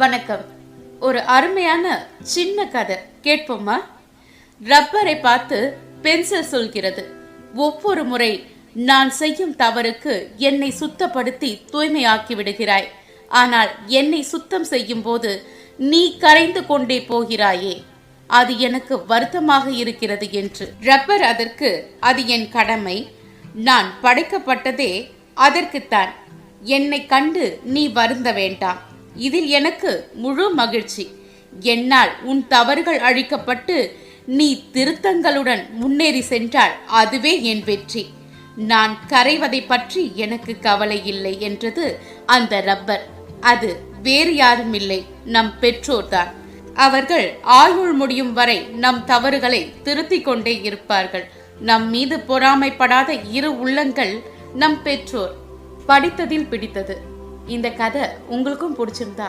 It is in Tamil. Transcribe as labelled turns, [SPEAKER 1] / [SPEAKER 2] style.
[SPEAKER 1] வணக்கம். ஒரு அருமையான சின்ன கதை கேட்போமா? ரப்பரை பார்த்து பென்சில் சொல்கிறது, ஒவ்வொரு முறை நான் செய்யும் தவறுக்கு என்னை சுத்தப்படுத்தி தூய்மையாக்கி விடுகிறாய். ஆனால் என்னை சுத்தம் செய்யும் போது நீ கரைந்து கொண்டே போகிறாயே, அது எனக்கு வருத்தமாக இருக்கிறது என்று. ரப்பர் அதற்கு, அது என் கடமை, நான் படைக்கப்பட்டதே அதற்குத்தான். என்னை கண்டு நீ வருந்த வேண்டாம், இதில் எனக்கு முழு மகிழ்ச்சி. என்னால் உன் தவறுகள் அழிக்கப்பட்டு நீ திருத்தங்களுடன் முன்னேறி சென்றால் அதுவே என் வெற்றி. நான் கரைவதை பற்றி எனக்கு கவலை இல்லை என்றது அந்த ரப்பர். அது வேறு யாரும் இல்லை, நம் பெற்றோர்தான். அவர்கள் ஆயுள் முடியும் வரை நம் தவறுகளை திருத்திக் கொண்டே இருப்பார்கள். நம் மீது பொறாமைப்படாத இரு உள்ளங்கள் நம் பெற்றோர். படித்ததில் பிடித்தது. இந்த கதை உங்களுக்கும் பிடிச்சிருந்தா